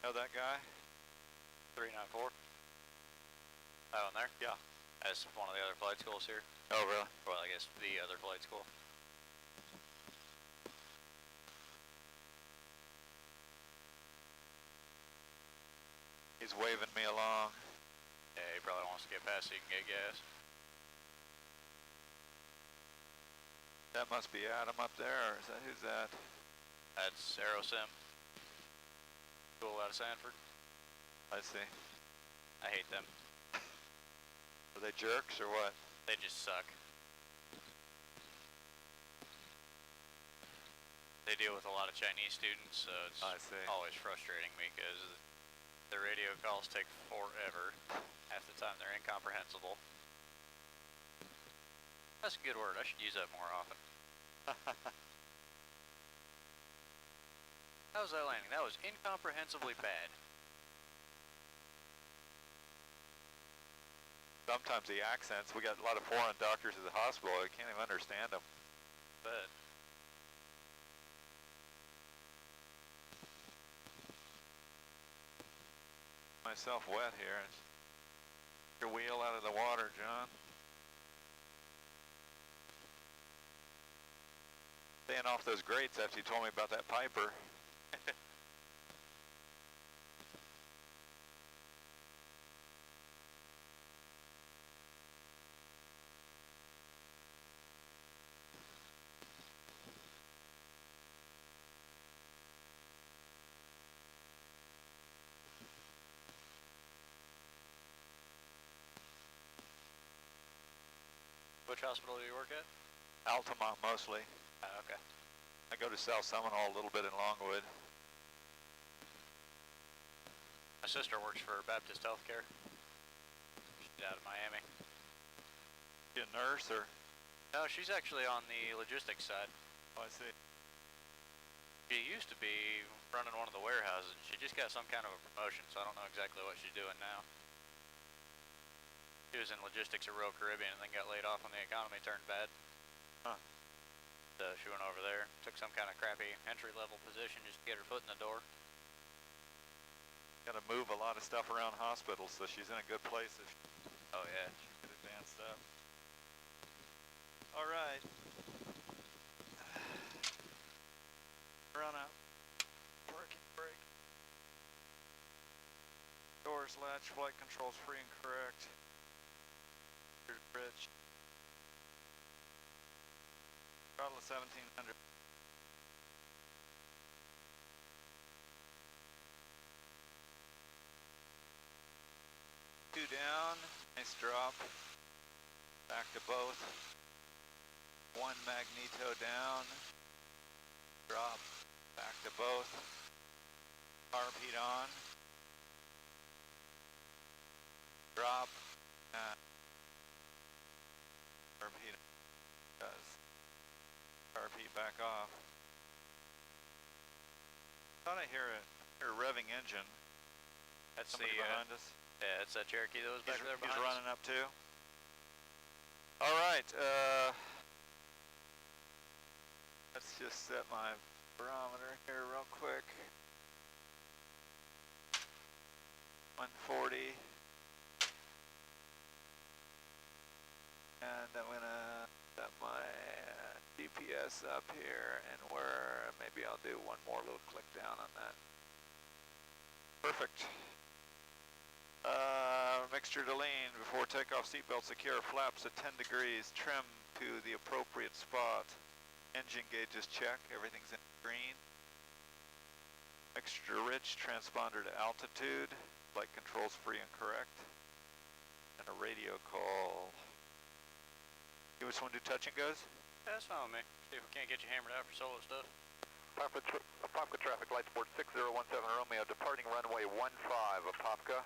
Know that guy? 394. That one there? Yeah. That's one of the other flight schools here. Oh, really? Well, I guess the other flight school. He's waving me along. Yeah, he probably wants to get past so you can get gas. That must be Adam up there, or is that, who's that? That's Aerosim. School out of Sanford. I see. I hate them. Are they jerks or what? They just suck. They deal with a lot of Chinese students, so it's always frustrating me because the radio calls take forever. Half the time they're incomprehensible. That's a good word. I should use that more often. How was that landing? That was incomprehensibly bad. Sometimes the accents, we got a lot of foreign doctors at the hospital, I can't even understand them. But myself wet here. Your wheel out of the water, John. Staying off those grates after you told me about that Piper. which hospital do you work at? Altamont mostly. Okay. I go to South Seminole a little bit in Longwood. My sister works for Baptist Healthcare. She's out of Miami. She a nurse or? No, she's actually on the logistics side. Oh, I see. She used to be running one of the warehouses. She just got some kind of a promotion, so I don't know exactly what she's doing now. She was in logistics at Royal Caribbean and then got laid off when the economy turned bad. Huh. So she went over there, took some kind of crappy entry-level position just to get her foot in the door. Got to move a lot of stuff around hospitals, so she's in a good place. Oh yeah. She could advance up. All right. Run up. Parking brake. Doors latch, flight controls free and correct. Here's bridge. Throttle of 1700. Two down, nice drop. Back to both. One magneto down. Drop. Back to both. Carb heat on. Drop. Carb heat does. Carb heat back off. Thought I hear a revving engine. That's somebody behind us. Yeah, it's that Cherokee that was back there behind us. He's running up too. All right. Let's just set my barometer here real quick. 140. And I'm gonna set my GPS up here, and maybe I'll do one more little click down on that. Perfect. Mixture to lean. Before takeoff, seatbelt secure. Flaps at 10 degrees. Trim to the appropriate spot. Engine gauges check. Everything's in green. Mixture rich. Transponder to altitude. Flight controls free and correct. And a radio call. You just want to do touch and goes? Yeah, that's fine with me. See if we can't get you hammered out for solo stuff. Apopka traffic, light support 6017 Romeo, departing runway 15, Apopka.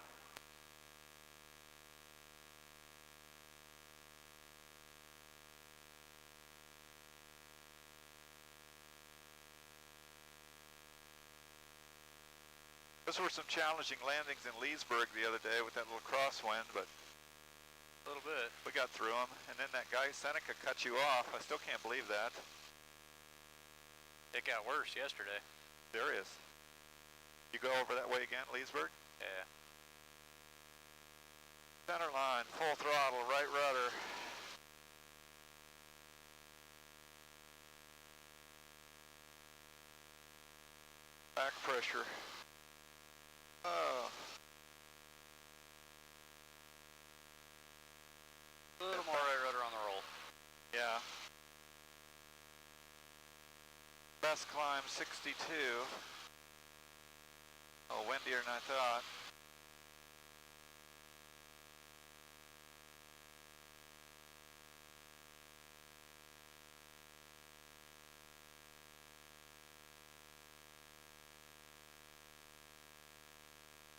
Those were some challenging landings in Leesburg the other day with that little crosswind, but a little bit. We got through them, and then that guy Seneca cut you off. I still can't believe that. It got worse yesterday. Serious. You go over that way again, Leesburg? Yeah. Center line, full throttle, right rudder. Back pressure. Oh. A little more right rudder on the roll. Yeah. Best climb 62. Oh, windier than I thought.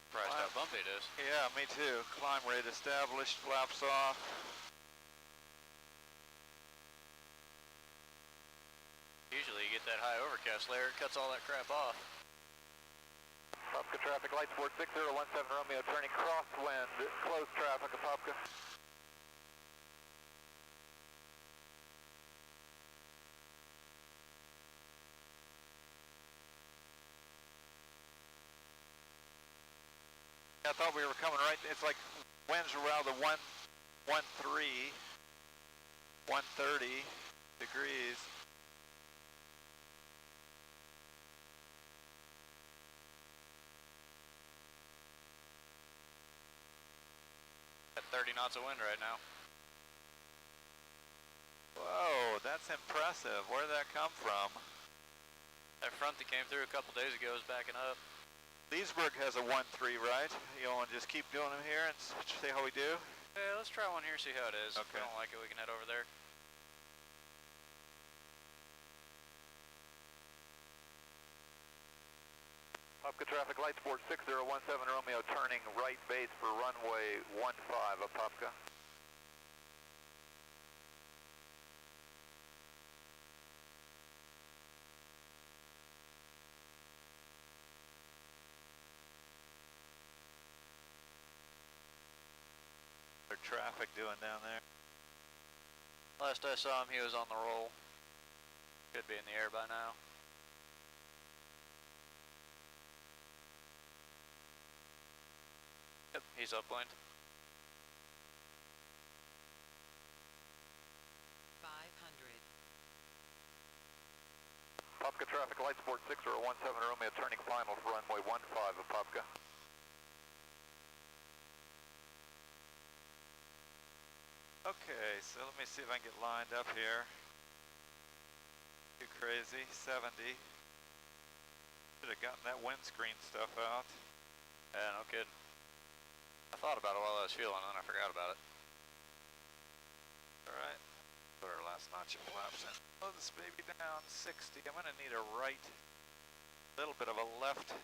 Surprised how bumpy it is. Yeah, me too. Climb rate established, flaps off. Usually you get that high overcast layer, it cuts all that crap off. Apopka traffic, light sport 6017 Romeo, turning crosswind, close traffic, Apopka. I thought we were coming right, it's like winds around the 113, 130 degrees. At 30 knots of wind right now. Whoa, that's impressive. Where did that come from? That front that came through a couple days ago is backing up. Leesburg has a 1-3, right? You want to just keep doing them here and see how we do? Yeah, let's try one here, see how it is. Okay. If we don't like it, we can head over there. Apopka traffic, light sport 6017 Romeo, turning right base for runway 15, Apopka. Traffic doing down there? Last I saw him, he was on the roll. Should be in the air by now. Yep, he's upwind. 500. Apopka traffic, light sport 6017 Romeo, turning final for runway 15, Apopka. Okay, so let me see if I can get lined up here. Too crazy, 70. Should have gotten that windscreen stuff out. Yeah, no kidding. I thought about it while I was fueling and then I forgot about it. Alright, put our last notch of flaps in. Slow this baby down, 60. I'm gonna need a right, little bit of a left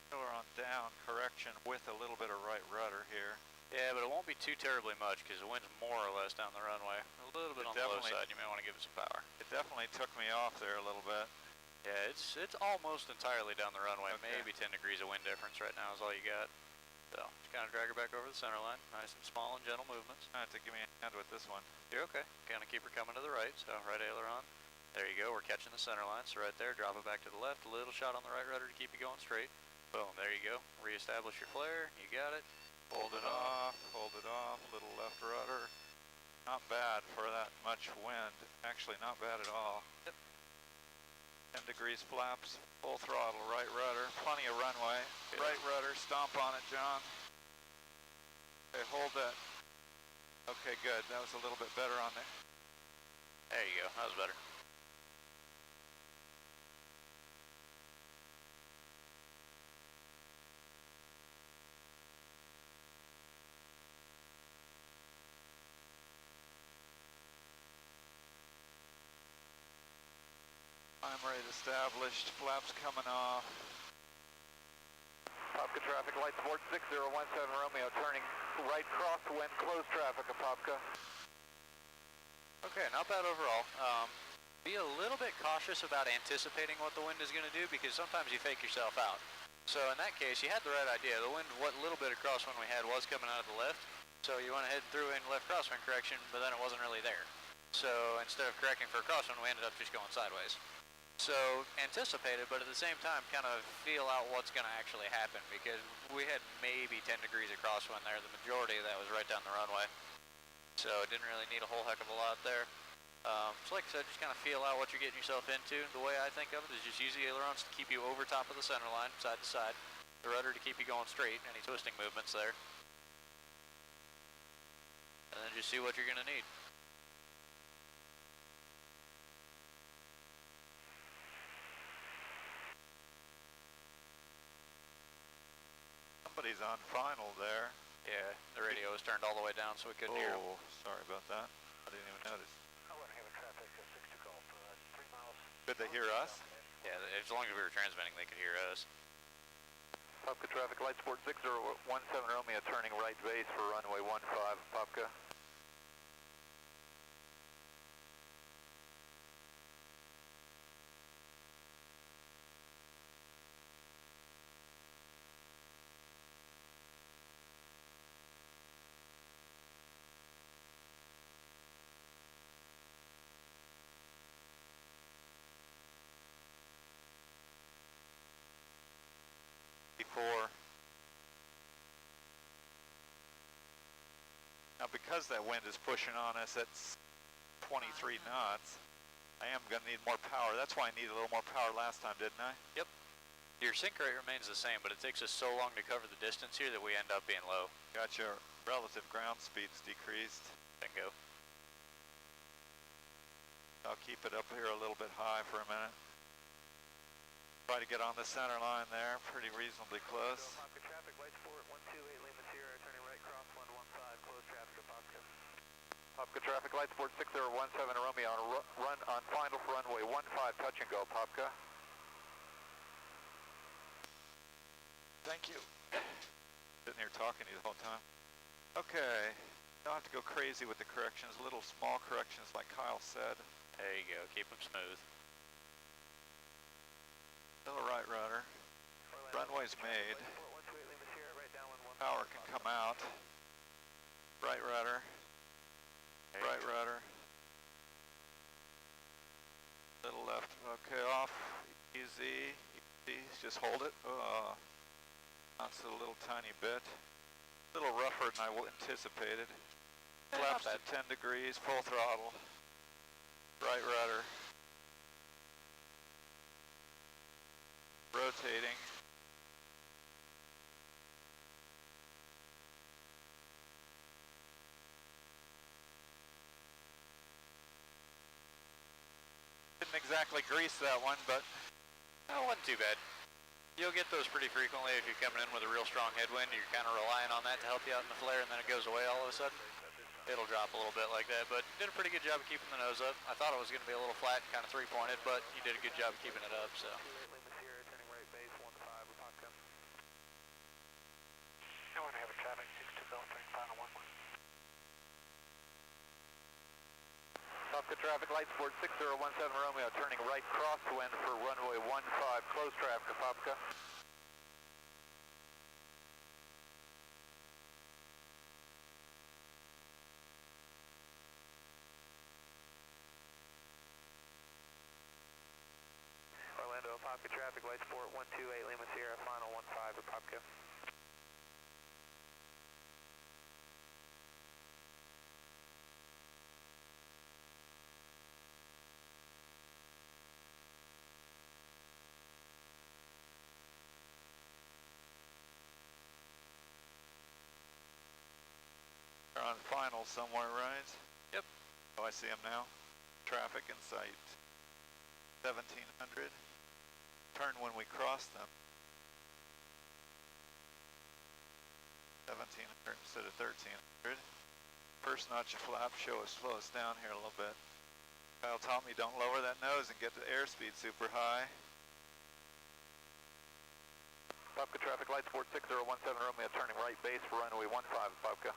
tiller on down correction with a little bit of right rudder here. Yeah, but it won't be too terribly much because the wind's more or less down the runway. A little bit on the low side, you may want to give it some power. It definitely took me off there a little bit. Yeah, it's almost entirely down the runway. Okay. Maybe 10 degrees of wind difference right now is all you got. So, just kind of drag her back over the center line. Nice and small and gentle movements. I have to give me a hand with this one. You're okay. Kind of keep her coming to the right, so right aileron. There you go, we're catching the center line. So right there, drop it back to the left. A little shot on the right rudder to keep you going straight. Boom, there you go. Reestablish your flare. You got it. Hold it off, little left rudder. Not bad for that much wind. Actually, not bad at all. Yep. 10 degrees flaps, full throttle, right rudder, plenty of runway. Good. Right rudder, stomp on it, John. Okay, hold that. Okay, good. That was a little bit better on there. There you go, that was better. Climb rate established, flaps coming off. Apopka traffic, light sport 6017 Romeo, turning right crosswind, close traffic, Apopka. Okay, not bad overall. Be a little bit cautious about anticipating what the wind is going to do because sometimes you fake yourself out. So in that case, you had the right idea. The wind, what little bit of crosswind we had was coming out of the left. So you went ahead and threw in left crosswind correction, but then it wasn't really there. So instead of correcting for a crosswind, we ended up just going sideways. So anticipate it, but at the same time kind of feel out what's going to actually happen, because we had maybe 10 degrees of crosswind there. The majority of that was right down the runway. So it didn't really need a whole heck of a lot there. So like I said, just kind of feel out what you're getting yourself into. The way I think of it is just use the ailerons to keep you over top of the center line, side to side. The rudder to keep you going straight, any twisting movements there. And then just see what you're going to need. Somebody's on final there. Yeah, the radio was turned all the way down so we couldn't hear him. Oh, sorry about that. I didn't even notice. Could they hear us? Yeah, as long as we were transmitting, they could hear us. Popka traffic light sport 6017 Romeo turning right base for runway 15, Popka. Now because that wind is pushing on us at 23 knots, I am going to need more power. That's why I needed a little more power last time, didn't I? Yep. Your sink rate remains the same, but it takes us so long to cover the distance here that we end up being low. Got your relative ground speeds decreased. Bingo. I'll keep it up here a little bit high for a minute. Try to get on the center line there, pretty reasonably close. Popka traffic light sport 128 Lima Sierra turning right crosswind 15, close traffic at Popka. Popka traffic light sport 6017 Romeo on run on final for runway 15, touch and go, Popka. Thank you. Sitting here talking to you the whole time. Okay, don't have to go crazy with the corrections, little small corrections like Kyle said. There you go, keep them smooth. Still a right rudder. Runway's made. Power can come out. Right rudder. Right rudder. Little left. Okay, off. Easy. Easy. Just hold it. Bounce it a little tiny bit. A little rougher than I anticipated. Flaps at 10 degrees. Full throttle. Right rudder. Rotating. Didn't exactly grease that one, but No, it wasn't too bad. You'll get those pretty frequently if you're coming in with a real strong headwind. You're kind of relying on that to help you out in the flare, and then it goes away all of a sudden. It'll drop a little bit like that, but did a pretty good job of keeping the nose up. I thought it was going to be a little flat, kind of three-pointed, but you did a good job of keeping it up, so. I want to have a traffic 62 Golf turning final 11. Popka traffic light sport 6017 Romeo turning right crosswind for runway 15, close traffic at Popka. Orlando, Popka traffic light sport 128 Lima Sierra final 15 at Popka. they're on final somewhere, right? Yep. Oh, I see them now. Traffic in sight. 1700. Turn when we cross them. 1700 instead of 1300. First notch of flap, slow us down here a little bit. Kyle told me don't lower that nose and get the airspeed super high. Popka traffic light sport 6017 Romeo turning right base for runway 15 at Popka.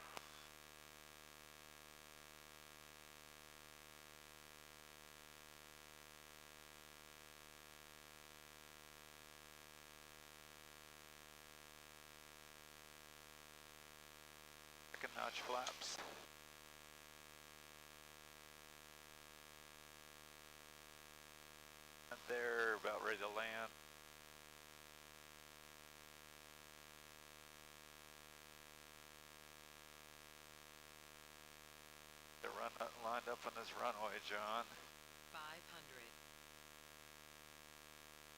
Second notch flaps. And there, about ready to land. They're lined up on this runway, John. 500.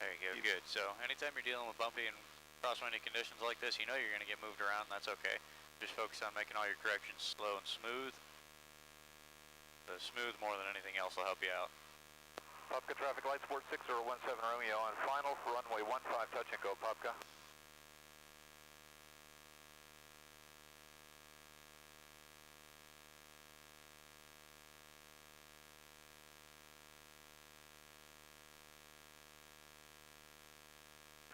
There you go, good. So anytime you're dealing with bumpy and crosswindy conditions like this, you know you're going to get moved around, and that's okay. Just focus on making all your corrections slow and smooth. The smooth more than anything else will help you out. Popka traffic light sport 6017 Romeo on final for runway 15, touch and go, Popka.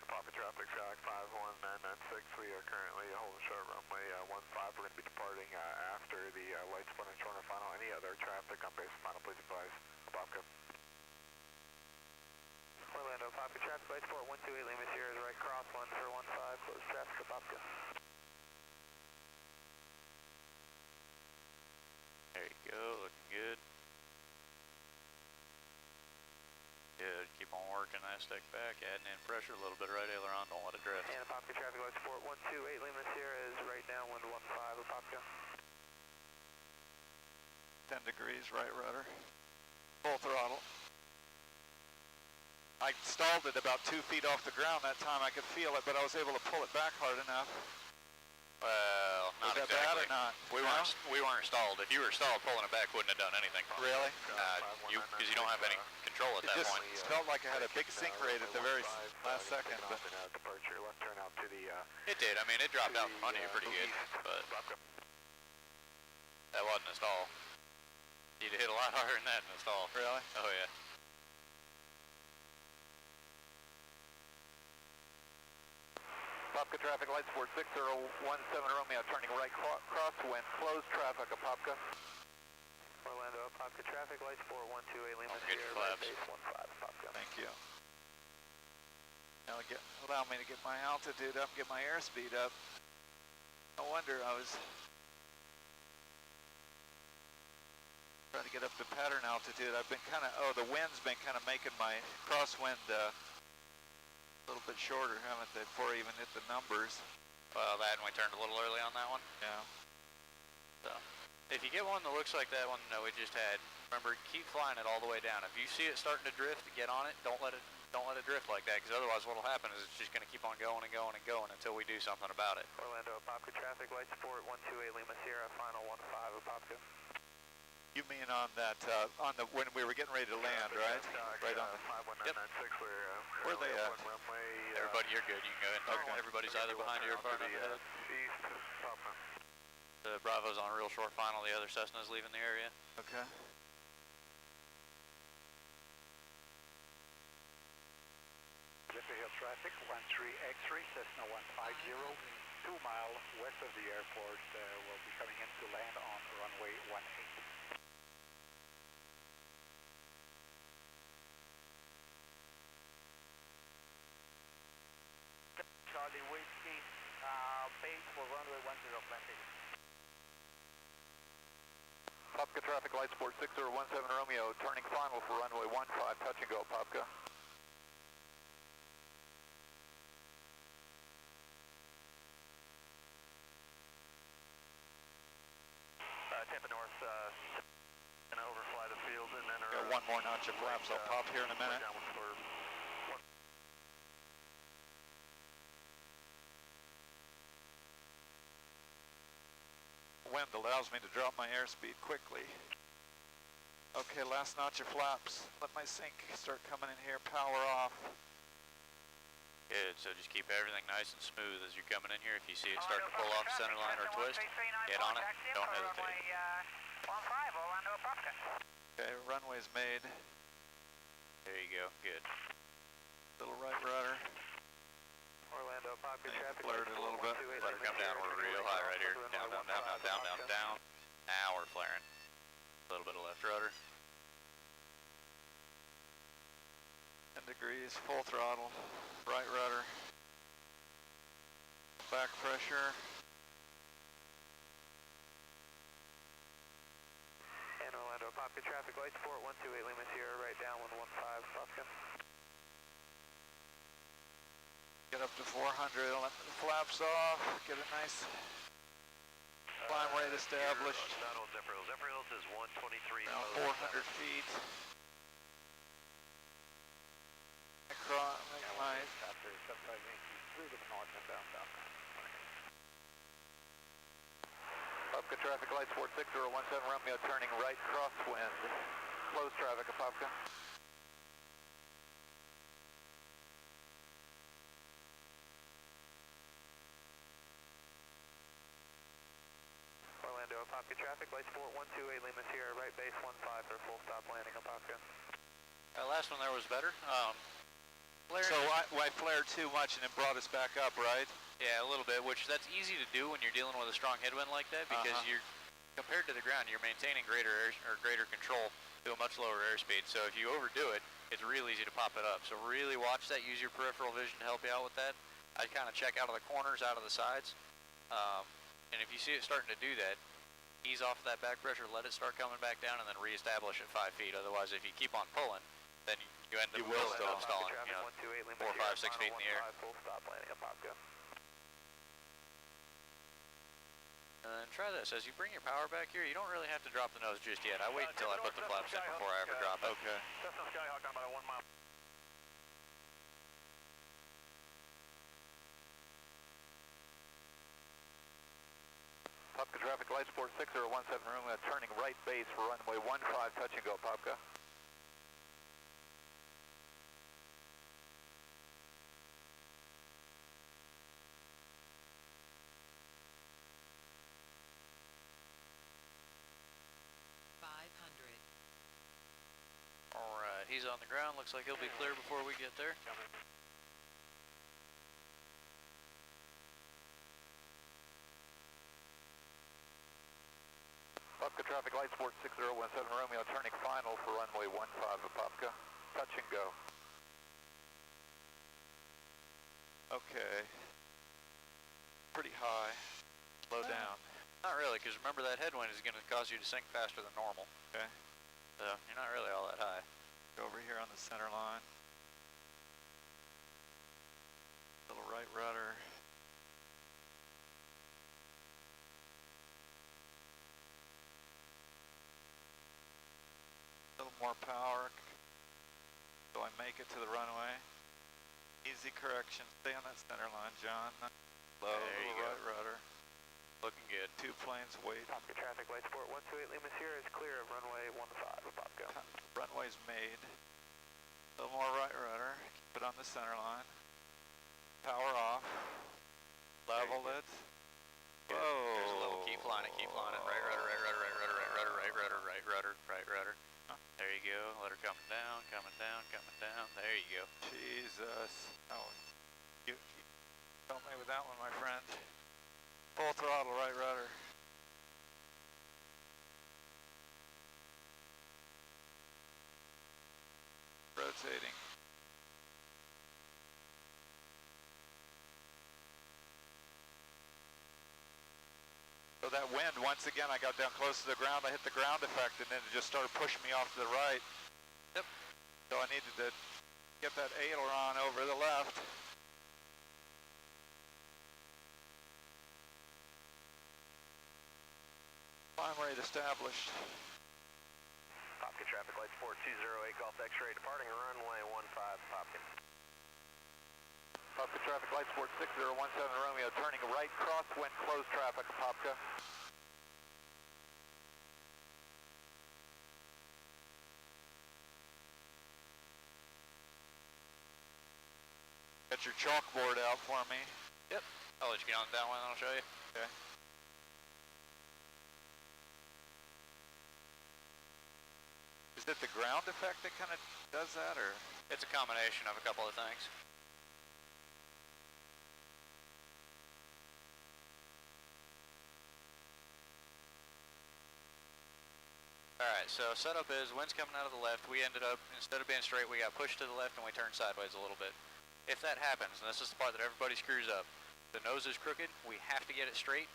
Popka traffic track 51996, we are currently holding short runway 15. We're going to be departing after the light sport and short final. Any other traffic on base final, please advise. Popka. Orlando, Popka traffic light sport 128 Lima Sierra is right crosswind for 15, close traffic to Popka. There you go, looking good. Good, keep on working that stick back, adding in pressure, a little bit right aileron, don't let it drift. And Popka traffic light sport 128 Lima Sierra is right downwind 15 of Popka. 10 degrees, right rudder. Full throttle. I stalled it about 2 feet off the ground that time. I could feel it, but I was able to pull it back hard enough. Well, not Was that exactly. bad or not? We weren't stalled. If you were stalled, pulling it back wouldn't have done anything. Really? Because you don't have any control at that point. It just felt like I had a big sink rate at the very last second. But Departure left turn out to the. It did. I mean, it dropped out in front of you pretty good, but that wasn't a stall. You'd hit a lot harder than that in a stall. Really? Oh yeah. Popka traffic light sport 6017 Romeo turning right crosswind, closed traffic of Popka. Orlando, Popka traffic light sport 128 Lima Sierra, right base 15 Popka. Thank you. Now allow me to get my altitude up, get my airspeed up. No wonder I was trying to get up to pattern altitude. I've been the wind's been kind of making my crosswind a little bit shorter, haven't they, before I even hit the numbers. Well, that and we turned a little early on that one. Yeah. So, if you get one that looks like that one that we just had, remember, keep flying it all the way down. If you see it starting to drift, get on it. Don't let it drift like that, because otherwise what'll happen is it's just going to keep on going and going and going until we do something about it. Orlando, Popka traffic light support 128 Lima Sierra, final 15 of Popka. You mean on that, when we were getting ready to land, right? Right on the. 51996, Where are they at? Everybody, you're good. You can go ahead. Okay. Everybody's either behind you or far enough ahead. East, Popka. The Bravo's on a real short final. The other Cessna's leaving the area. Okay. Jeffrey Hill traffic, 13X-ray, Cessna 150, 2 miles west of the airport, will be coming in to land on runway 18. Charlie Whiskey, base for runway 10, planting. Popka traffic light sport 6017 Romeo, turning final for runway 15, touch and go, Popka. Tampa North, gonna overfly the field and then... Got one more notch of flaps. I'll pop here in a minute. Wind allows me to drop my airspeed quickly. Okay, last notch of flaps. Let my sink start coming in here, power off. Good, so just keep everything nice and smooth as you're coming in here. If you see it starting to pull off center line or twist, get on it, don't hesitate. Okay, runway's made. There you go, good. Little right rudder. Orlando, Popka traffic. Flared it a little bit. Let her come down, we're real high right here. Down, down, down, down, down, down, down. Now we're flaring. A little bit of left rudder. 10 degrees, full throttle, right rudder, back pressure. And Orlando, Popka traffic light support 128 Lima Sierra, right downwind 15, Popka. Get up to 400, let the flaps off, get a nice climb rate established. Not on Zephyr Hills. Zephyr Hills is 123. Now 400 feet. Across, make my... After 7580 through the north and down south. Apopka traffic lights 46017 Romeo turning right crosswind. Close traffic, Apopka. Orlando, Apopka traffic lights 4128 Lima Sierra, right base 15 for full stop landing, Apopka. Last one there was better. So I flared too much and it brought us back up, right? Yeah, a little bit, which that's easy to do when you're dealing with a strong headwind like that because you're, compared to the ground, you're maintaining greater control to a much lower airspeed. So if you overdo it, it's real easy to pop it up. So really watch that, use your peripheral vision to help you out with that. I'd kind of check out of the corners, out of the sides. And if you see it starting to do that, ease off that back pressure, let it start coming back down, and then reestablish at 5 feet. Otherwise, if you keep on pulling, then you end up stalling, 4, 5, 6 feet in the air. Full stop landing, Apopka. And then try this. As you bring your power back here, you don't really have to drop the nose just yet. I wait until I put the flaps in before I ever drop it. Okay. Cessna Skyhawk on about a 1 mile. Apopka traffic lights 46017 Romeo turning right base for runway 15 touch and go, Apopka. Alright, he's on the ground. Looks like he'll be clear before we get there. Apopka traffic lights 46017 Romeo turning final for runway 15 Apopka. Touch and go. Okay. Pretty high. Slow down. Not really, because remember that headwind is going to cause you to sink faster than normal. Okay. So you're not really all that high. Go over here on the center line. Little right rudder. Little more power. So I make it to the runway. Easy correction. Stay on that center line, John. Low, There you little right go. rudder. Looking good. 2 planes wait. Apopka traffic lights 4128 Lima Sierra is clear of runway 15 Apopka. Runway's made. A little more right rudder. Keep it on the center line. Power off. Level it. Whoa. There's a little keep flying it, keep flying it. Right rudder, right rudder, right rudder, right rudder, right rudder, right rudder, right rudder. There you go. Let her coming down, coming down, coming down. There you go. Jesus. Oh, you help me with that one, my friend. Full throttle, right rudder. Rotating. So that wind, once again, I got down close to the ground, I hit the ground effect, and then it just started pushing me off to the right. Yep. So I needed to get that aileron over the left. Climb rate established. Apopka traffic lights 4208 Golf X-ray departing runway 15 Apopka. Apopka traffic lights 46017 Romeo turning right crosswind close traffic Apopka. Get your chalkboard out for me. Yep. I'll let you get on that one and I'll show you. Okay. Is it the ground effect that kind of does that, or? It's a combination of a couple of things. Alright, so setup is wind's coming out of the left. We ended up, instead of being straight, we got pushed to the left and we turned sideways a little bit. If that happens, and this is the part that everybody screws up, the nose is crooked, we have to get it straight.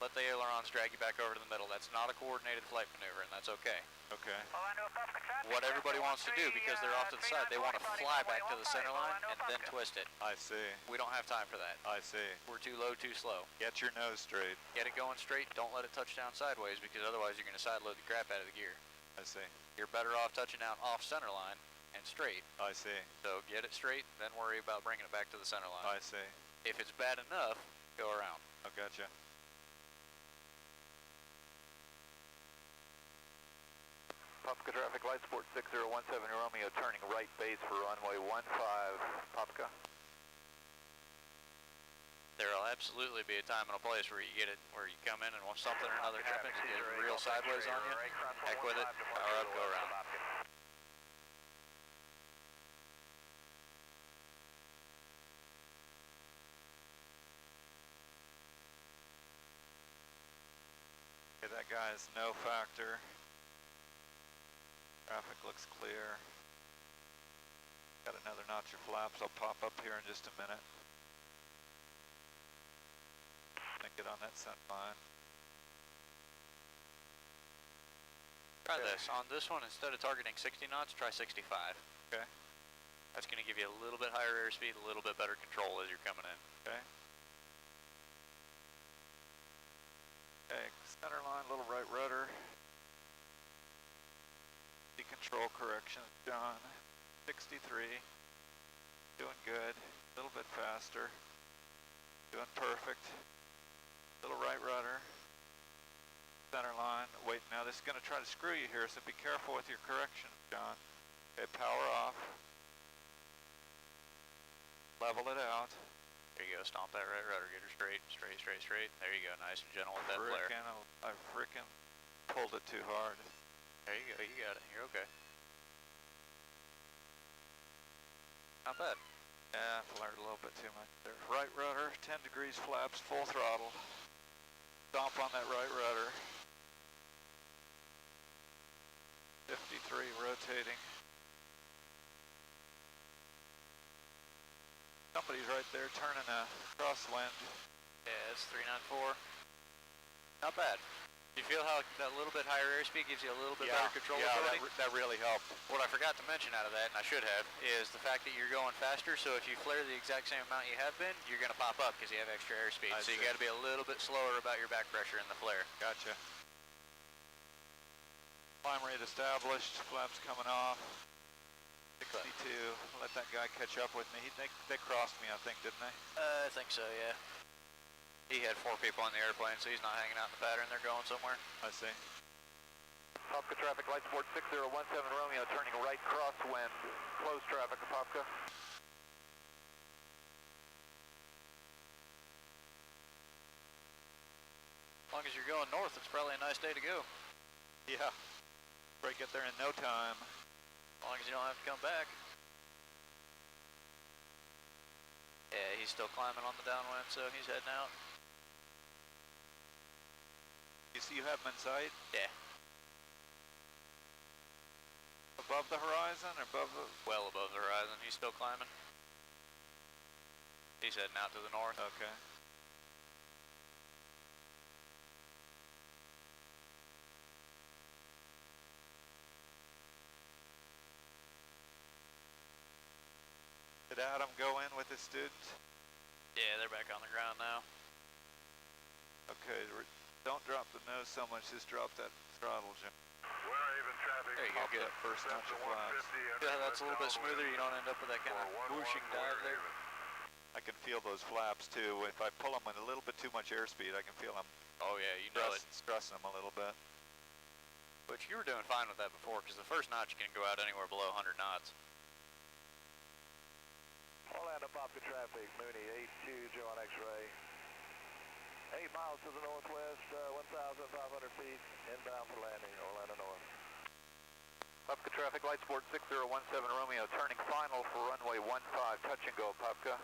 Let the ailerons drag you back over to the middle. That's not a coordinated flight maneuver, and that's okay. Okay. Orlando, Apopka what everybody wants to do because they're off to the side. They want to fly back to the center line and then twist it. I see. We don't have time for that. I see. We're too low, too slow. Get your nose straight. Get it going straight. Don't let it touch down sideways because otherwise you're going to side load the crap out of the gear. I see. You're better off touching down off center line and straight. I see. So get it straight, then worry about bringing it back to the center line. I see. If it's bad enough, go around. I gotcha. Popka traffic, light sport 6017 Romeo, turning right base for runway 15, Popka. There'll absolutely be a time and a place where you get it, where you come in and when something or another happens, you get real sideways on you, heck with it, power up, go around. Okay, that guy is no factor. Traffic looks clear. Got another notch of flaps. I'll pop up here in just a minute. And get on that center line. Try this. On this one, instead of targeting 60 knots, try 65. Okay. That's going to give you a little bit higher airspeed, a little bit better control as you're coming in. Okay. Okay, center line, little right rudder. Control correction, John. 63. Doing good. A little bit faster. Doing perfect. Little right rudder. Center line. Wait, now this is going to try to screw you here, so be careful with your correction, John. Okay, power off. Level it out. There you go, stomp that right rudder, get her straight, straight, straight, straight. There you go, nice and gentle with that flare. I frickin' pulled it too hard. There you go, you got it, you're okay. Not bad. Yeah, flared a little bit too much there. Right rudder, 10 degrees flaps, full throttle. Stomp on that right rudder. 53 rotating. Somebody's right there turning a crosswind. Yeah, it's 394. Not bad. You feel how that little bit higher airspeed gives you a little bit better control? Yeah, that really helped. What I forgot to mention out of that, and I should have, is the fact that you're going faster, so if you flare the exact same amount you have been, you're going to pop up because you have extra airspeed. So you got to be a little bit slower about your back pressure in the flare. Gotcha. Climb rate established, flaps coming off. 62, let that guy catch up with me. They crossed me, I think, didn't they? I think so, yeah. He had 4 people on the airplane, so he's not hanging out in the pattern. They're going somewhere. I see. Popka traffic, light sport 6017 Romeo, turning right crosswind. Close traffic, Popka. As long as you're going north, it's probably a nice day to go. Yeah. Probably get there in no time. As long as you don't have to come back. Yeah, he's still climbing on the downwind, so he's heading out. You have him in sight? Yeah. Above the horizon or above the... Well above the horizon. He's still climbing. He's heading out to the north. Okay. Did Adam go in with his students? Yeah, they're back on the ground now. Okay, don't drop the nose so much, just drop that throttle, Jim. There you go, good. That first notch of flaps. Yeah, that's a little bit smoother. You don't end up with that kind of whooshing dive there. I can feel those flaps too. If I pull them with a little bit too much airspeed, I can feel them. Oh yeah, you know it. Stressing them a little bit. But you were doing fine with that before, because the first notch can go out anywhere below 100 knots. Orlando Popka traffic, Mooney 82, Joe on X-ray. 8 miles to the northwest, 1,500 feet, inbound for landing, Orlando North. Popka traffic, light sport 6017 Romeo, turning final for runway 15, touch and go, Popka.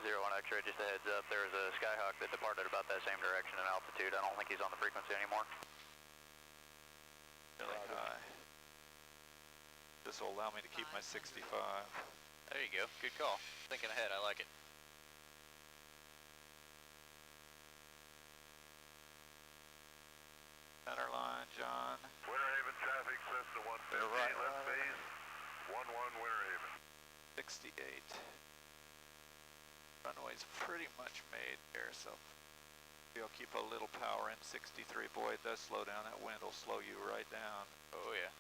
01 X-ray, just a heads up, there's a Skyhawk that departed about that same direction in altitude. I don't think he's on the frequency anymore. Really high. This will allow me to keep my 65. There you go, good call. Thinking ahead, I like it. Center line, John. Winter Haven traffic, They're right, left base, 11 Winter Haven. 68. Runway's pretty much made here, so you'll keep a little power in 63. Boy, it does slow down. That wind will slow you right down. Oh yeah.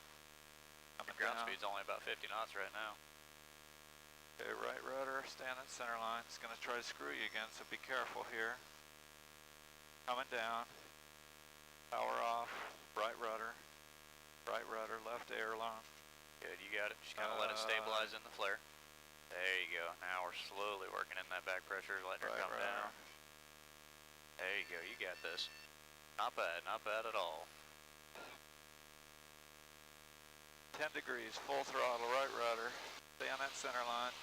Coming Ground down. speed's only about 50 knots right now. Okay, right rudder, standing center line. It's going to try to screw you again, so be careful here. Coming down. Power off. Right rudder, left aileron. Good, you got it. Just kind of let it stabilize in the flare. There you go. Now we're slowly working in that back pressure, letting her come down. There you go. You got this. Not bad at all. 10 degrees, full throttle, right rudder. Stay on that center line.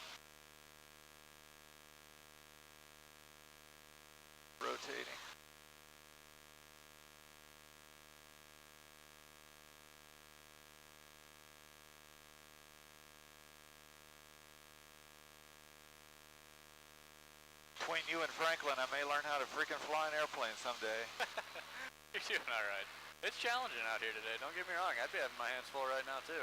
Rotating. Between you and Franklin, I may learn how to freaking fly an airplane someday. You're doing all right. It's challenging out here today. Don't get me wrong. I'd be having my hands full right now too.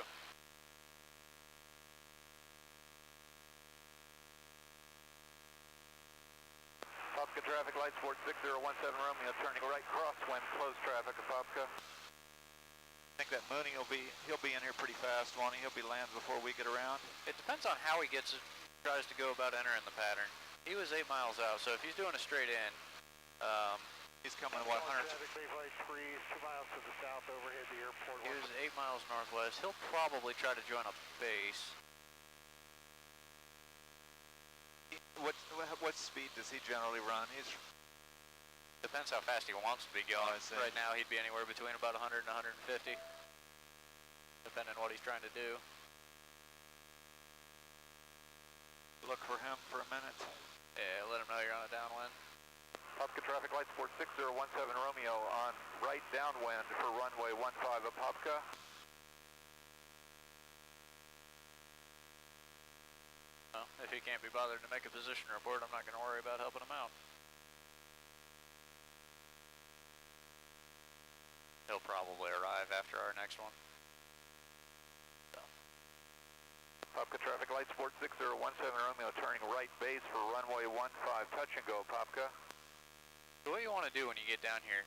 Apopka traffic light sport 6017 Romeo turning right crosswind, close traffic Apopka. I think that Mooney he'll be in here pretty fast, won't he? He'll be landing before we get around. It depends on how he tries to go about entering the pattern. He was 8 miles out, so if he's doing a straight in, he's coming what, 100? Traffic, 3 miles to the south, overhead the airport. He was 8 miles northwest. He'll probably try to join a base. What speed does he generally run? Depends how fast he wants to be going. Oh, right now, he'd be anywhere between about 100 and 150, depending on what he's trying to do. Look for him for a minute. Yeah, let him know you're on a downwind. Apopka traffic light sport 6017 Romeo on right downwind for runway 15 Apopka. Well, if he can't be bothered to make a position report, I'm not going to worry about helping him out. He'll probably arrive after our next one. Apopka traffic light sport 6017 Romeo turning right base for runway 15 touch and go Apopka. So what you want to do when you get down here,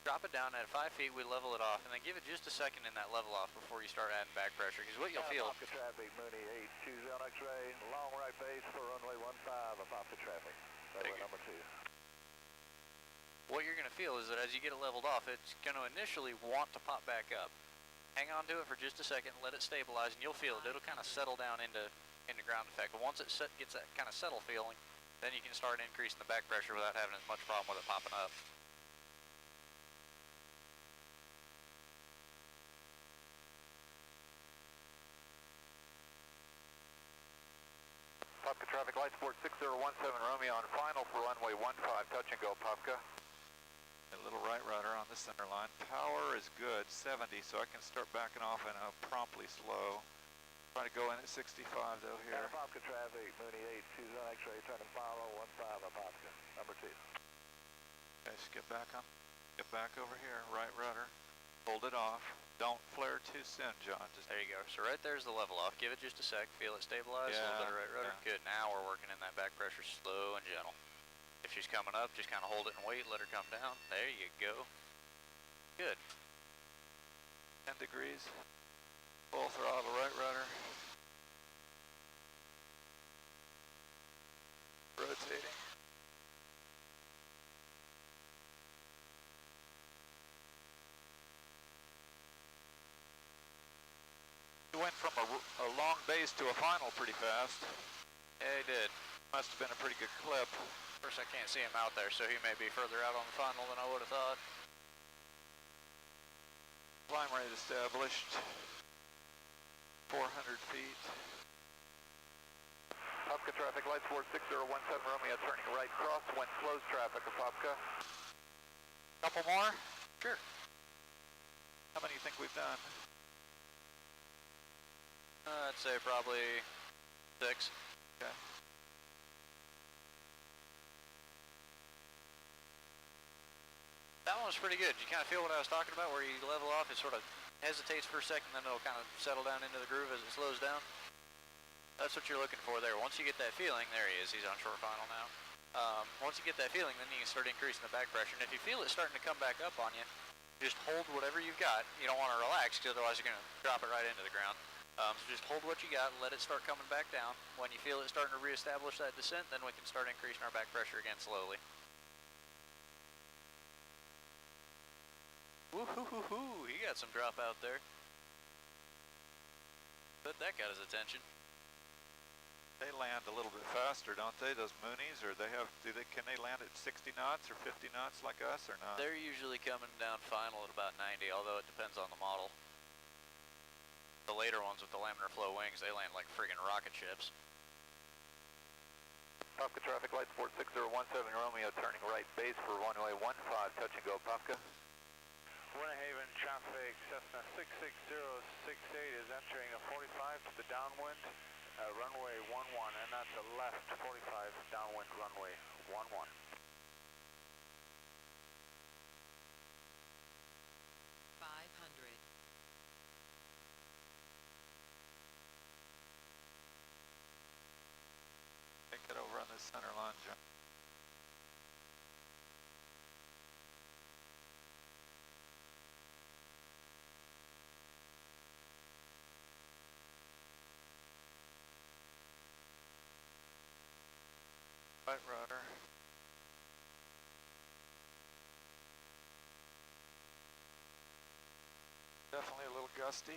drop it down at 5 feet, we level it off, and then give it just a second in that level off before you start adding back pressure, because what you'll feel... Apopka traffic, Mooney 820 X-ray, long right base for runway 15, Apopka traffic, runway number 2. What you're going to feel is that as you get it leveled off, it's going to initially want to pop back up. Hang on to it for just a second, let it stabilize, and you'll feel it. It'll kind of settle down into ground effect. But once it gets that kind of settle feeling, then you can start increasing the back pressure without having as much problem with it popping up. Apopka traffic light sport 6017 Romeo on final for runway 15 touch and go Apopka. A little right rudder on the center line. Power is good, 70, so I can start backing off and promptly slow. Trying to go in at 65 though here. Apopka traffic, Mooney 820 X-ray, turning follow 15 Apopka, number 2. Okay, just get back over here, right rudder. Hold it off. Don't flare too soon, John. There you go. So right there's the level off. Give it just a sec. Feel it stabilize. A little bit of right rudder. Yeah. Good. Now we're working in that back pressure slow and gentle. If she's coming up, just kind of hold it and wait. Let her come down. There you go. Good. 10 degrees. Full throttle, right rudder. Rotating. You went from a long base to a final pretty fast. Yeah, he did. Must have been a pretty good clip. Of course, I can't see him out there, so he may be further out on the final than I would have thought. Climb rate established. 400 feet. Apopka traffic light sport 6017 Romeo turning right crosswind, close traffic Apopka. Couple more? Sure. How many do you think we've done? I'd say probably 6. Okay. That one was pretty good. You kind of feel what I was talking about, where you level off, it sort of hesitates for a second, then it'll kind of settle down into the groove as it slows down. That's what you're looking for there. Once you get that feeling, there he is, he's on short final now. Once you get that feeling, then you can start increasing the back pressure. And if you feel it starting to come back up on you, just hold whatever you've got. You don't want to relax, because otherwise you're going to drop it right into the ground. So just hold what you got and let it start coming back down. When you feel it starting to reestablish that descent, then we can start increasing our back pressure again slowly. Woo-hoo-hoo-hoo, he got some drop out there. But that got his attention. They land a little bit faster, don't they? Those Moonies, or can they land at 60 knots or 50 knots like us, or not? They're usually coming down final at about 90, although it depends on the model. The later ones with the laminar flow wings, they land like friggin' rocket ships. Popka traffic light sport 6017 Romeo turning right base for runway 15, touch and go Popka. Winter Haven traffic Cessna 66068 is entering a 45 to the downwind, runway 11, and that's a left 45 downwind runway 11. 500. Get over on the center line, John. Right rudder. Definitely a little gusty.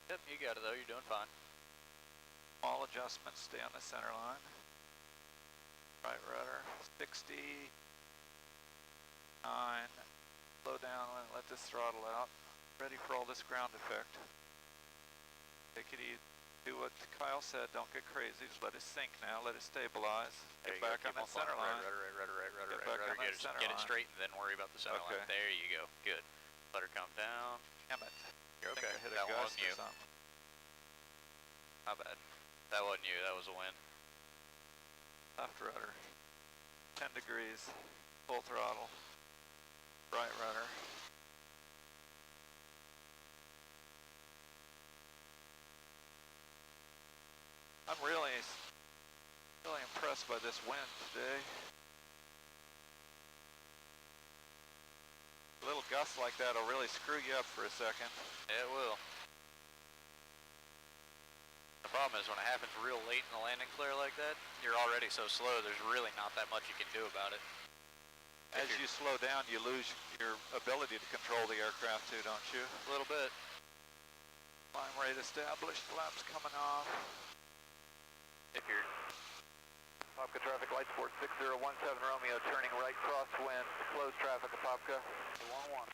Yep, you got it though, you're doing fine. Small adjustments, stay on the center line. Right rudder, 60, 9, slow down, let this throttle out. Ready for all this ground effect. Take it easy, do what Kyle said, don't get crazy, just let it sink now, let it stabilize. Get back on that center line. Get it straight and then worry about the center line. There you go, good. Let her come down. Damn it. You're okay, I hit that a one gust wasn't you. or something. My bad. That wasn't you, that was a wind. Left rudder, 10 degrees, full throttle. Right rudder. I'm really impressed by this wind today. A little gust like that will really screw you up for a second. Yeah, it will. The problem is when it happens real late in the landing clear like that, you're already so slow, there's really not that much you can do about it. As you slow down, you lose your ability to control the aircraft too, don't you? A little bit. Climb rate established, flaps coming off. If you're... Popka traffic light sport 6017 Romeo turning right crosswind, close traffic Popka. 11.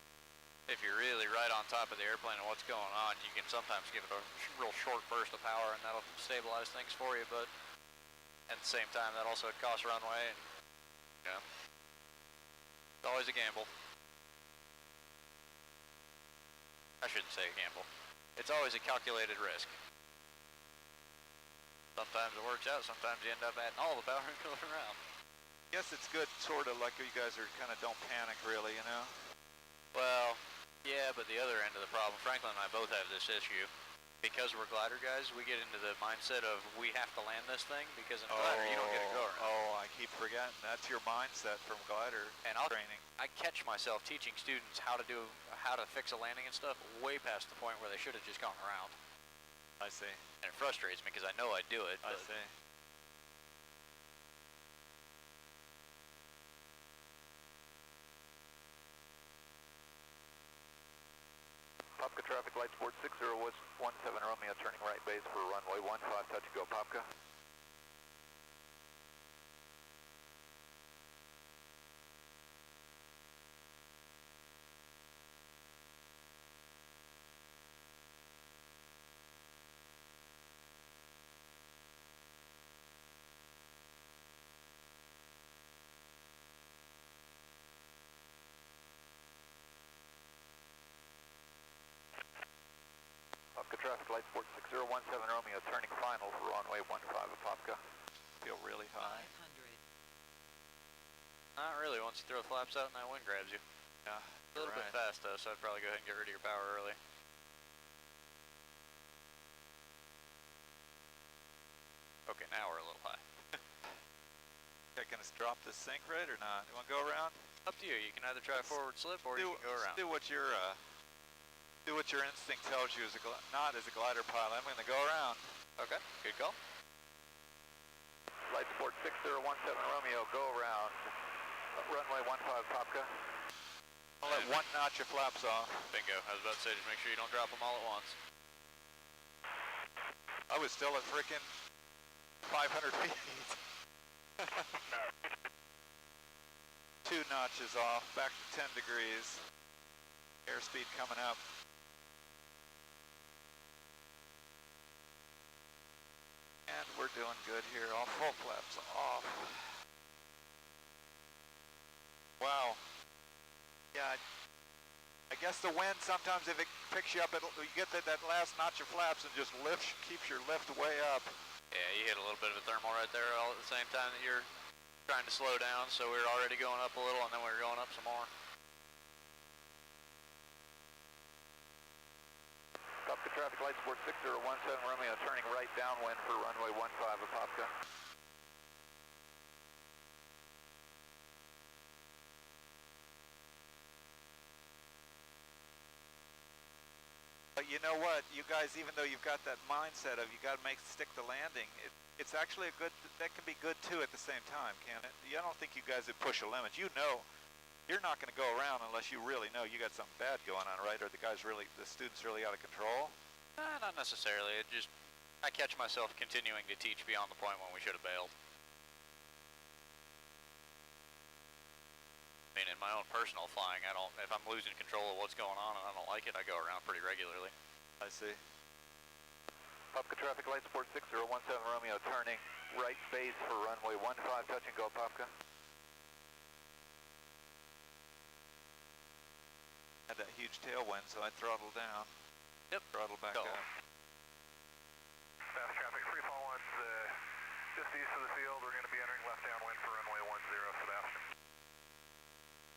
If you're really right on top of the airplane and what's going on, you can sometimes give it a real short burst of power and that'll stabilize things for you, but at the same time that also costs runway and, you know, it's always a gamble. I shouldn't say a gamble. It's always a calculated risk. Sometimes it works out, sometimes you end up adding all the power and going around. I guess it's good, sort of like you guys are kind of don't panic really, you know? Well, yeah, but the other end of the problem, Franklin and I both have this issue. Because we're glider guys, we get into the mindset of we have to land this thing because in a glider you don't get a go around. Oh, I keep forgetting. That's your mindset from glider training. I catch myself teaching students how to fix a landing and stuff way past the point where they should have just gone around. I see. And it frustrates me because I know I do it. I see. Popka traffic light sport 6017 Romeo turning right base for runway 15, touch and go Popka. Traffic light sport 6017 Romeo turning final for runway 15 Popka. Feel really high. 500. Not really once you throw flaps out and that wind grabs you. Yeah. A little bit fast though, so I'd probably go ahead and get rid of your power early. Okay, now we're a little high. Can us drop this sink rate or not? You want to go around? Up to you. You can either try forward slip or you can go around. Do what your instinct tells you not as a glider pilot. I'm going to go around. Okay, good call. Light Sport 6017 Romeo, go around. Runway 15 Popka. I'll let one notch your flaps off. Bingo. I was about to say, just make sure you don't drop them all at once. I was still at frickin' 500 feet. 2 notches off, back to 10 degrees. Airspeed coming up. And we're doing good here, all full flaps off. Wow. Yeah, I guess the wind sometimes if it picks you up, you get that last notch of flaps and just keeps your lift way up. Yeah, you hit a little bit of a thermal right there all at the same time that you're trying to slow down, so we were already going up a little and then we were going up some more. Apopka traffic, Light Sport 6017 Romeo, turning right downwind for runway 15 Apopka. But you know what, you guys, even though you've got that mindset of you got to stick the landing, it's actually that can be good too at the same time, can't it? I don't think you guys would push a limit. You know, you're not going to go around unless you really know you got something bad going on, right? Or the student's really out of control? Not necessarily. I catch myself continuing to teach beyond the point when we should have bailed. I mean, in my own personal flying, if I'm losing control of what's going on and I don't like it, I go around pretty regularly. I see. Apopka traffic, Light Sport 6017 Romeo, turning right base for runway 15, touch and go Apopka. Had that huge tailwind, so I throttled down. Yep. Throttle back up. Fast traffic, free fall one's just east of the field. We're going to be entering left downwind for runway 10, Sebastian.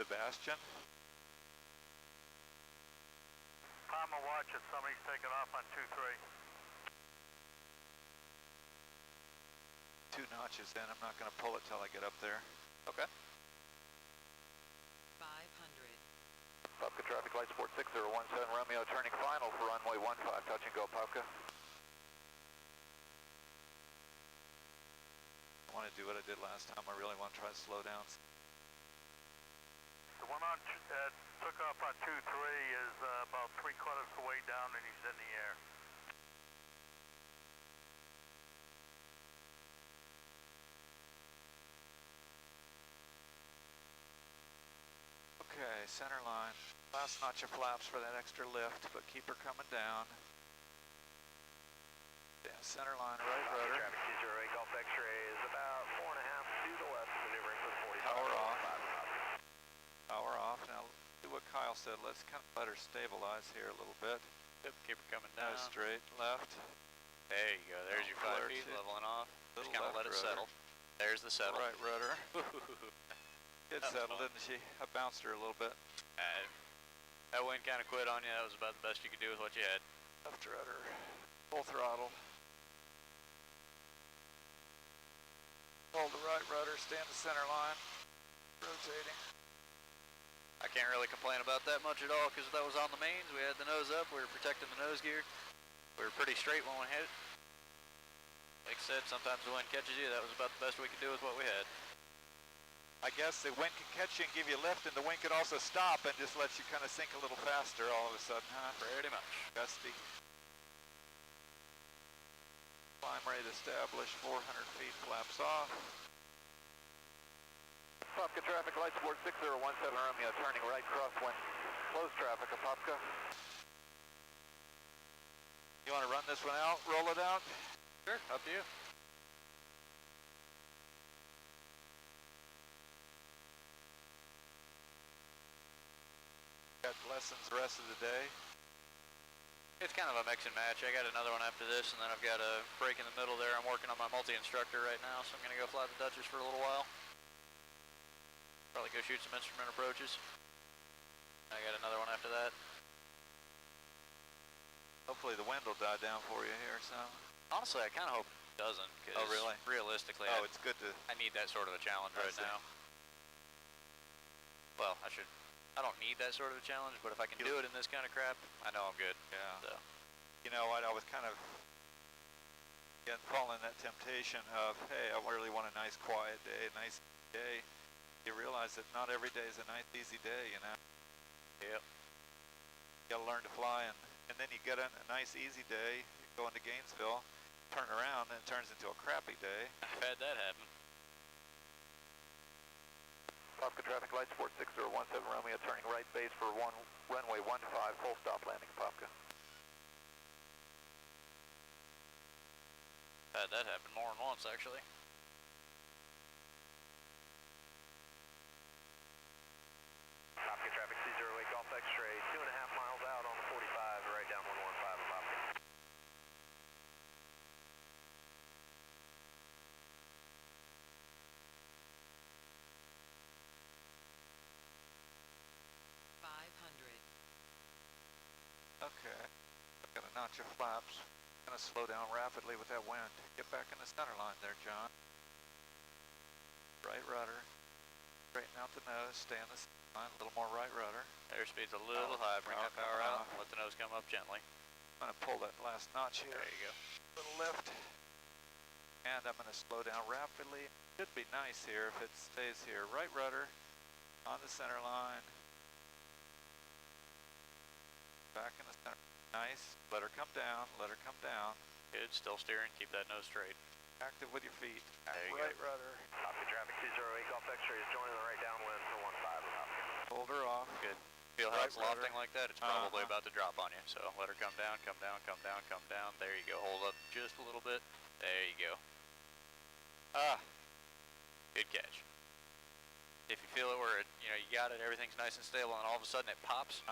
Sebastian? I'm a watch if somebody's taking off on 2-3. 2 notches in. I'm not going to pull it till I get up there. Okay. 500. Apopka traffic, Light Sport 6017 Romeo, turning final for runway 15, touch and go Apopka. I want to do what I did last time. I really want to try to slow down. The one on took off on 2-3 is about 3/4 the way down and he's in the air. Okay, center line. Last notch of flaps for that extra lift, but keep her coming down. Yeah, center line, right rudder. Traffic 208 Golf X-ray is about 4.5 to the left, maneuvering for 45. Power off. Power off. Now do what Kyle said. Let's kind of let her stabilize here a little bit. Yep, keep her coming down. Nose straight, left. There you go. There's your 5 feet, leveling off. Just kind of let it settle. There's the settle. Right rudder. Did settle, fun. didn't she? I bounced her a little bit. That wind kind of quit on you. That was about the best you could do with what you had. Left rudder. Full throttle. Hold the right rudder, stay in the center line. Rotating. I can't really complain about that much at all because that was on the mains. We had the nose up. We were protecting the nose gear. We were pretty straight when we hit it. Like I said, sometimes the wind catches you. That was about the best we could do with what we had. I guess the wind can catch you and give you lift, and the wind could also stop and just let you kind of sink a little faster all of a sudden, huh? Pretty much. Gusty. Climb rate established, 400 feet, flaps off. Apopka traffic, Light Sport 6017 Romeo, turning right crosswind. Close traffic, Apopka. You want to run this one out, roll it out? Sure, up to you. Got lessons the rest of the day. It's kind of a mix and match. I got another one after this, and then I've got a break in the middle there. I'm working on my multi-instructor right now, so I'm going to go fly the Dutchess for a little while. Probably go shoot some instrument approaches. I got another one after that. Hopefully the wind will die down for you here, so. Honestly, I kind of hope it doesn't. Cause Oh, really? Realistically, Oh, it's good to. I need that sort of a challenge I right see. now. Well, I don't need that sort of a challenge, but if I can do it in this kind of crap, I know I'm good. Yeah. So. You know what? I was kind of falling in that temptation of, hey, I really want a nice quiet day, a nice day. You realize that not every day is a nice easy day, you know. Yep. You gotta learn to fly, and then you get a nice easy day, you go into Gainesville, turn around, and it turns into a crappy day. I've had that happen. Popka traffic light, Sport 6017 Romeo, turning right base for runway 15, full stop landing, Popka. Had that happen more than once, actually. Popka traffic C08 Golf X-ray, 2.5 miles out on the 45, right down 115 of Popka. Okay. I've got a notch of flaps. Gonna slow down rapidly with that wind. Get back in the center line there, John. Right rudder. Straighten out the nose. Stay in the center line. A little more right rudder. Airspeed's a little high. Bring that power out. Let the nose come up gently. I'm gonna pull that last notch here. There you go. Little lift. And I'm gonna slow down rapidly. Should be nice here if it stays here. Right rudder on the center line. Back in the center. Nice. Let her come down. Let her come down. Good. Still steering. Keep that nose straight. Active with your feet. There you right go. rudder. Popka traffic C08 Golf X-ray is joining the right downwind for 15 of Popka. Hold her off. Good. Feel how Right it's lofting rudder. like that? It's probably about to drop on you. So let her come down, come down, come down, come down. There you go. Hold up just a little bit. There you go. Good catch. If you feel it where it, you got it, everything's nice and stable, and all of a sudden it pops,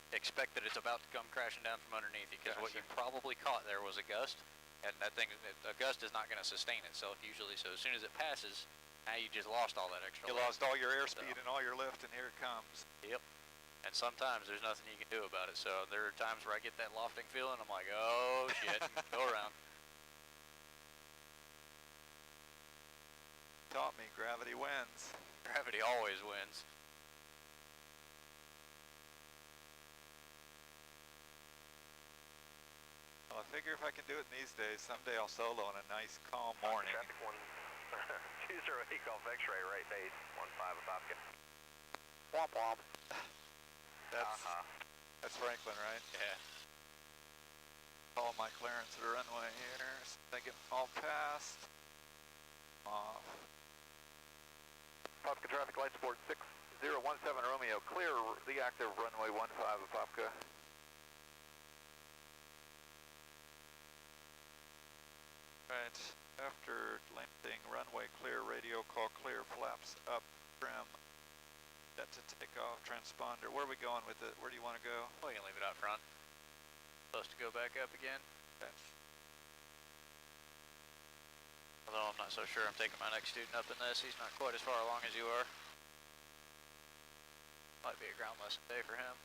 expect that it's about to come crashing down from underneath you, because what you probably caught there was a gust, and that thing, a gust is not going to sustain itself usually, so as soon as it passes, now you just lost all that extra You lift. lost all your airspeed and all your lift, and here it comes. Yep. And sometimes there's nothing you can do about it, so there are times where I get that lofting feeling, I'm like, oh shit, go around. Taught me gravity wins. Gravity always wins. Well, I figure if I can do it in these days, someday I'll solo on a nice, calm morning. Traffic 208 Golf X-ray, right base, 15 of Popka. Womp womp. That's Franklin, right? Yeah. Follow my clearance to the runway here. So they get all past. Off. Popka traffic light, Sport 6017 Romeo, clear the active runway 15 of Popka. Right, after landing, runway clear, radio call clear, flaps up, trim, set to take off, transponder. Where are we going with it? Where do you want to go? We can leave it out front. Supposed to go back up again. Okay. Although I'm not so sure I'm taking my next student up in this. He's not quite as far along as you are. Might be a ground lesson day for him.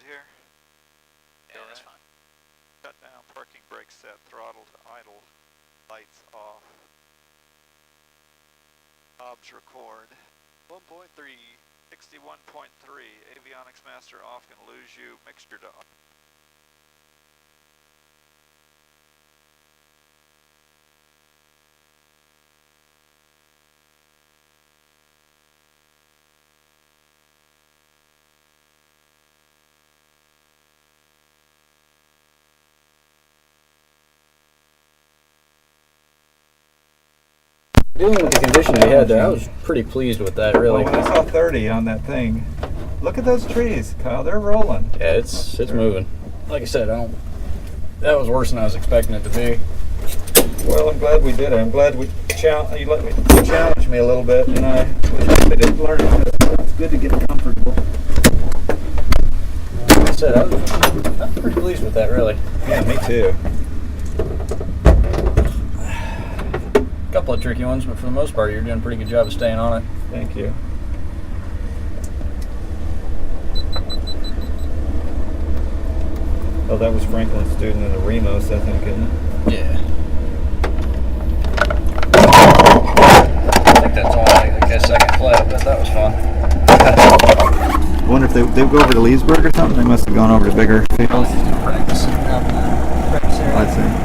Here. Yeah, that's fine. Shut down, parking brake set, throttled, idle, lights off. Obs record. 1.3, 61.3, avionics master off, can lose you, mixture to off. Dealing with the conditions we had there, I was pretty pleased with that, really. Well, when I saw 30 on that thing, look at those trees, Kyle. They're rolling. Yeah, it's moving. Like I said, that was worse than I was expecting it to be. Well, I'm glad we did it. I'm glad you let me challenge me a little bit, and I was happy to learn it. It's good to get comfortable. Like I said, I'm pretty pleased with that, really. Yeah, me too. A couple of tricky ones, but for the most part, you're doing a pretty good job of staying on it. Thank you. Oh, that was Franklin's student in the Remos, I think, isn't it? Yeah. I think that's only like a second clip, but that was fun. I wonder if they go over to Leesburg or something. They must have gone over to bigger fields. Practice. I'd say.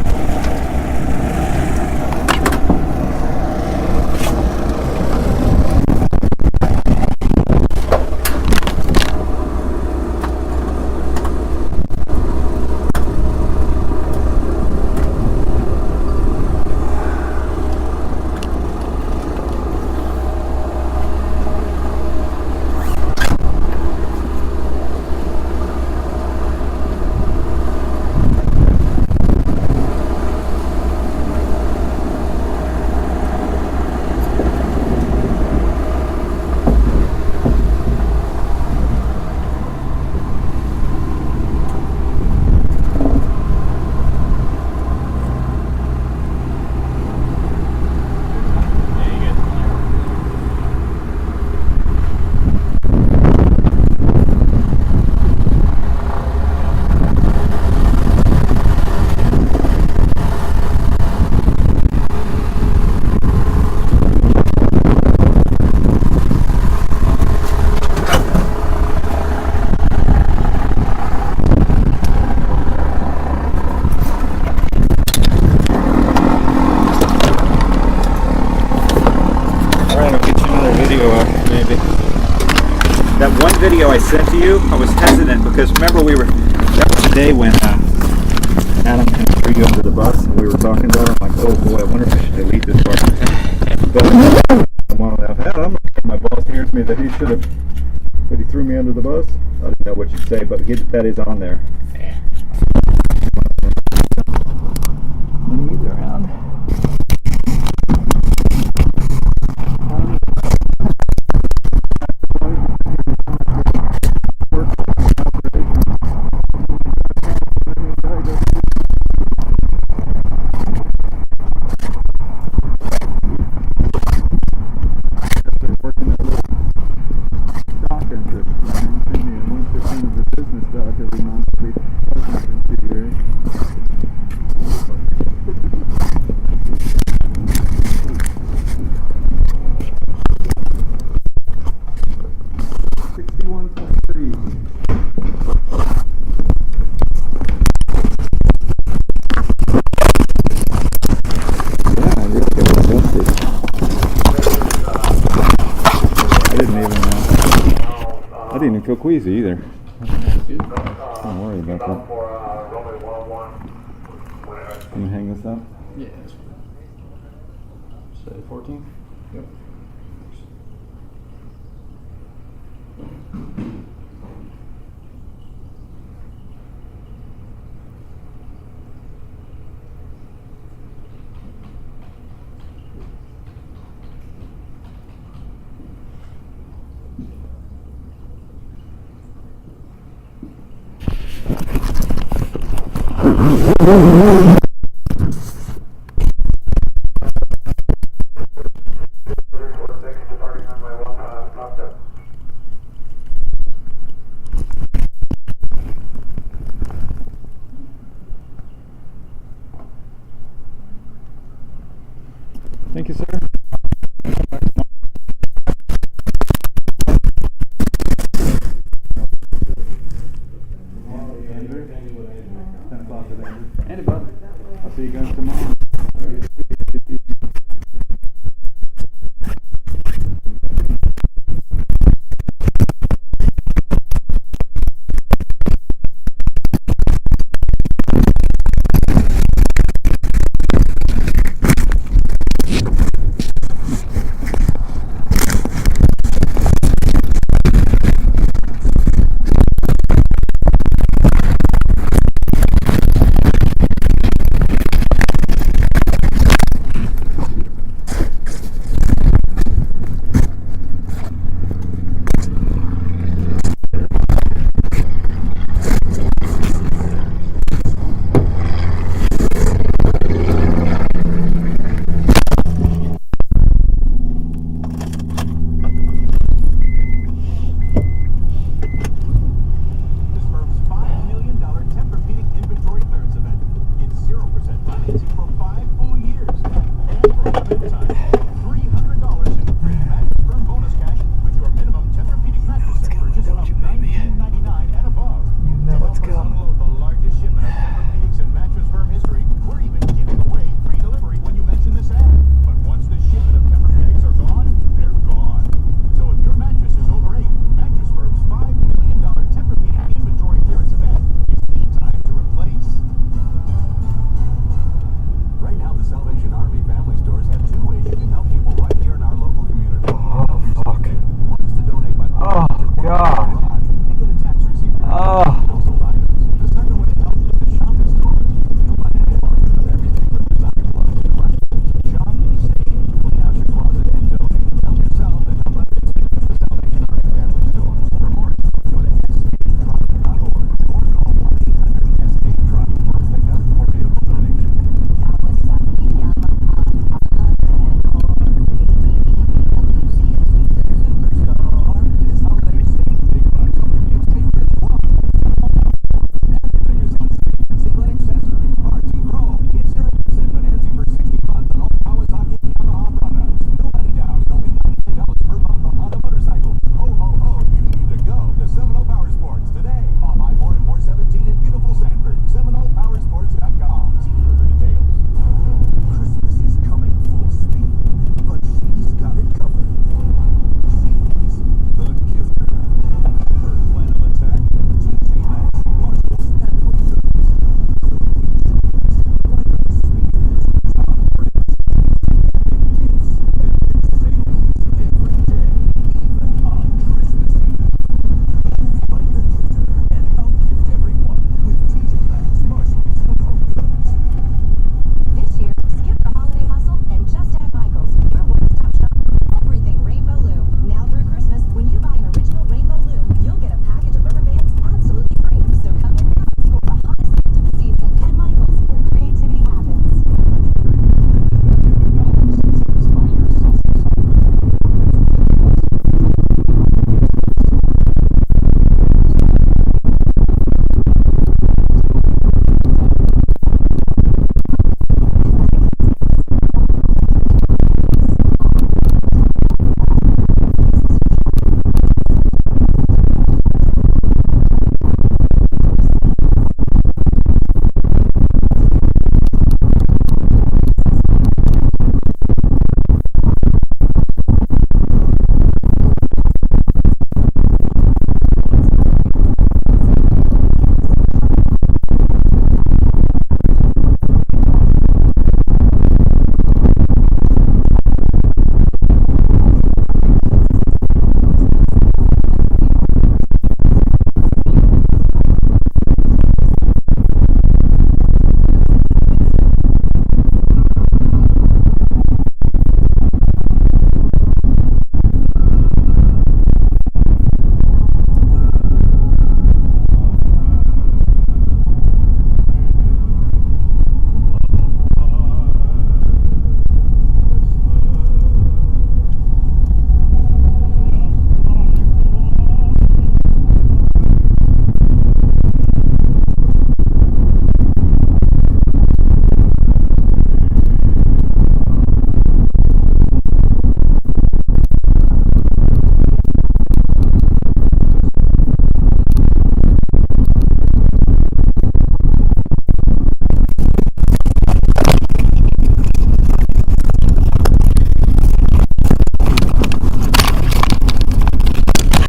That one video I sent to you, I was hesitant because remember that was the day when Adam kind of threw you under the bus and we were talking about it. I'm like, oh boy, I wonder if I should delete this part. But I'm my boss hears me that he threw me under the bus. I didn't know what you'd say, but that is on there. He's around. I didn't even feel queasy either. Don't worry about that. Can you hang this up? Yeah, that's fine. Say 14? Yep. Thank you, sir. Andy, bud. I'll see you guys tomorrow.